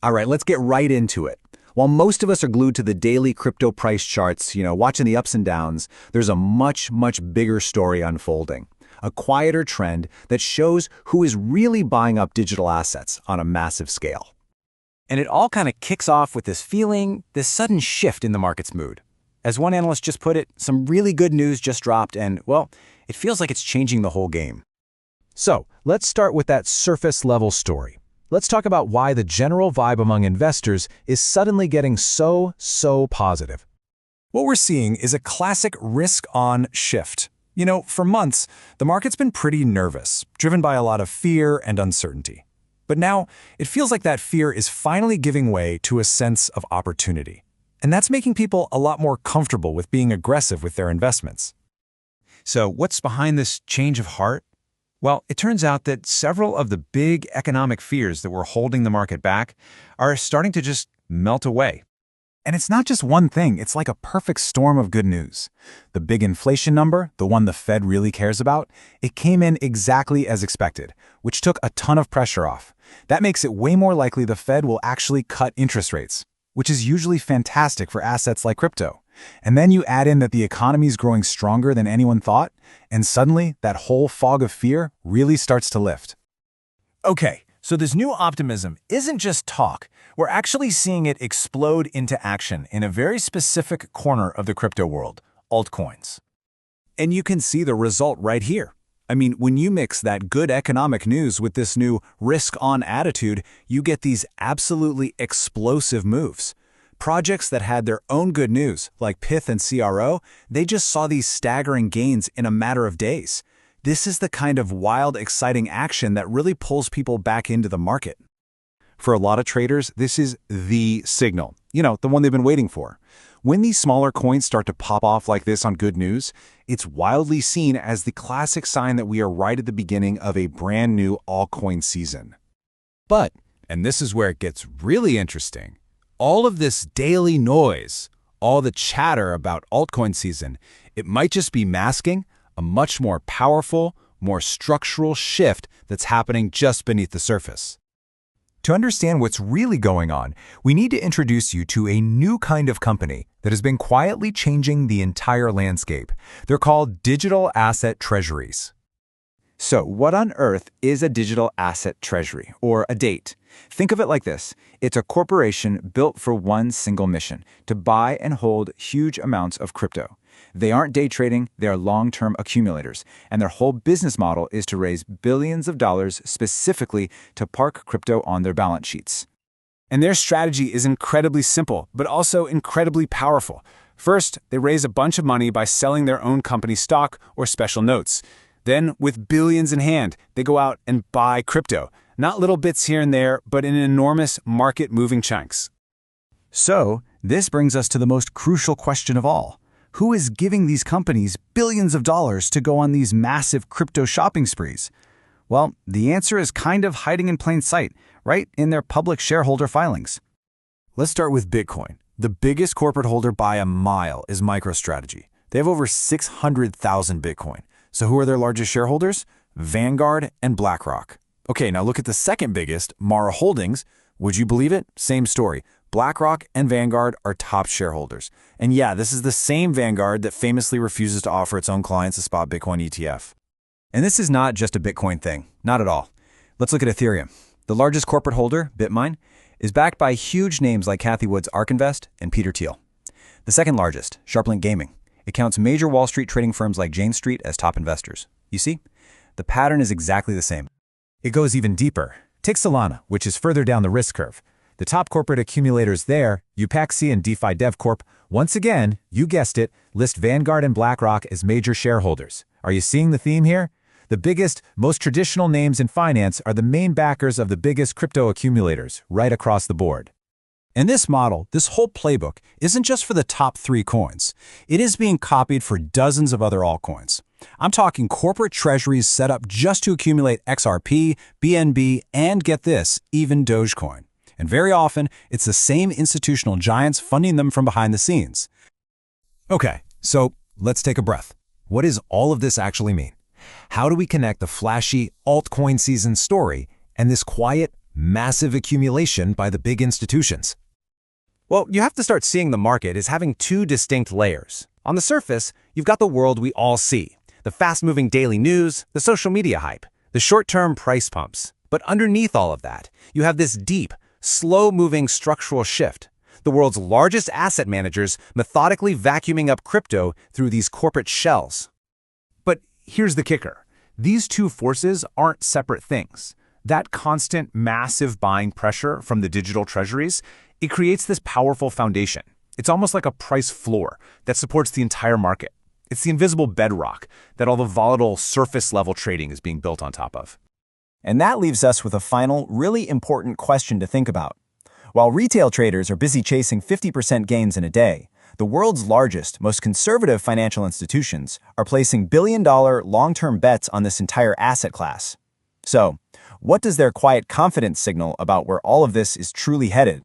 All right, let's get right into it. While most of us are glued to the daily crypto price charts, watching the ups and downs, there's a much, much bigger story unfolding. A quieter trend that shows who is really buying up digital assets on a massive scale. And it all kind of kicks off with this sudden shift in the market's mood. As one analyst just put it, some really good news just dropped and, well, it feels like it's changing the whole game. So, let's start with that surface-level story. Let's talk about why the general vibe among investors is suddenly getting so positive. What we're seeing is a classic risk-on shift. For months, the market's been pretty nervous, driven by a lot of fear and uncertainty. But now, it feels like that fear is finally giving way to a sense of opportunity. And that's making people a lot more comfortable with being aggressive with their investments. So what's behind this change of heart? Well, it turns out that several of the big economic fears that were holding the market back are starting to just melt away. And it's not just one thing, it's like a perfect storm of good news. The big inflation number, the one the Fed really cares about, it came in exactly as expected, which took a ton of pressure off. That makes it way more likely the Fed will actually cut interest rates, which is usually fantastic for assets like crypto. And then you add in that the economy is growing stronger than anyone thought, and suddenly that whole fog of fear really starts to lift. Okay, so this new optimism isn't just talk. We're actually seeing it explode into action in a very specific corner of the crypto world, altcoins. And you can see the result right here. I mean, when you mix that good economic news with this new risk-on attitude, you get these absolutely explosive moves. Projects that had their own good news, like Pith and CRO, they just saw these staggering gains in a matter of days. This is the kind of wild, exciting action that really pulls people back into the market. For a lot of traders, this is the signal, the one they've been waiting for. When these smaller coins start to pop off like this on good news, it's wildly seen as the classic sign that we are right at the beginning of a brand new altcoin season. But, and this is where it gets really interesting, all of this daily noise, all the chatter about altcoin season, it might just be masking a much more powerful, more structural shift that's happening just beneath the surface. To understand what's really going on, we need to introduce you to a new kind of company that has been quietly changing the entire landscape. They're called digital asset treasuries. So what on earth is a digital asset treasury, or a DATE? Think of it like this. It's a corporation built for one single mission, to buy and hold huge amounts of crypto. They aren't day trading, they are long-term accumulators, and their whole business model is to raise billions of dollars specifically to park crypto on their balance sheets. And their strategy is incredibly simple, but also incredibly powerful. First, they raise a bunch of money by selling their own company stock or special notes. Then, with billions in hand, they go out and buy crypto. Not little bits here and there, but in enormous market-moving chunks. So, this brings us to the most crucial question of all. Who is giving these companies billions of dollars to go on these massive crypto shopping sprees? Well, the answer is kind of hiding in plain sight, right in their public shareholder filings. Let's start with Bitcoin. The biggest corporate holder by a mile is MicroStrategy. They have over 600,000 Bitcoin. So who are their largest shareholders? Vanguard and BlackRock. Okay, now look at the second biggest, Mara Holdings. Would you believe it? Same story. BlackRock and Vanguard are top shareholders. And yeah, this is the same Vanguard that famously refuses to offer its own clients a spot Bitcoin ETF. And this is not just a Bitcoin thing. Not at all. Let's look at Ethereum. The largest corporate holder, BitMine, is backed by huge names like Cathie Wood's ARK Invest and Peter Thiel. The second largest, SharpLink Gaming. It counts major Wall Street trading firms like Jane Street as top investors. You see? The pattern is exactly the same. It goes even deeper. Take Solana, which is further down the risk curve. The top corporate accumulators there, Upaxi and DeFi DevCorp, once again, you guessed it, list Vanguard and BlackRock as major shareholders. Are you seeing the theme here? The biggest, most traditional names in finance are the main backers of the biggest crypto accumulators, right across the board. And this model, this whole playbook, isn't just for the top 3 coins. It is being copied for dozens of other altcoins. I'm talking corporate treasuries set up just to accumulate XRP, BNB, and get this, even Dogecoin. And very often, it's the same institutional giants funding them from behind the scenes. Okay, so let's take a breath. What does all of this actually mean? How do we connect the flashy altcoin season story and this quiet, Massive accumulation by the big institutions. Well, you have to start seeing the market as having two distinct layers. On the surface, you've got the world we all see. The fast-moving daily news, the social media hype, the short-term price pumps. But underneath all of that, you have this deep, slow-moving structural shift. The world's largest asset managers methodically vacuuming up crypto through these corporate shells. But here's the kicker. These two forces aren't separate things. That constant, massive buying pressure from the digital treasuries, it creates this powerful foundation. It's almost like a price floor that supports the entire market. It's the invisible bedrock that all the volatile surface-level trading is being built on top of. And that leaves us with a final, really important question to think about. While retail traders are busy chasing 50% gains in a day, the world's largest, most conservative financial institutions are placing billion-dollar long-term bets on this entire asset class. So, what does their quiet confidence signal about where all of this is truly headed?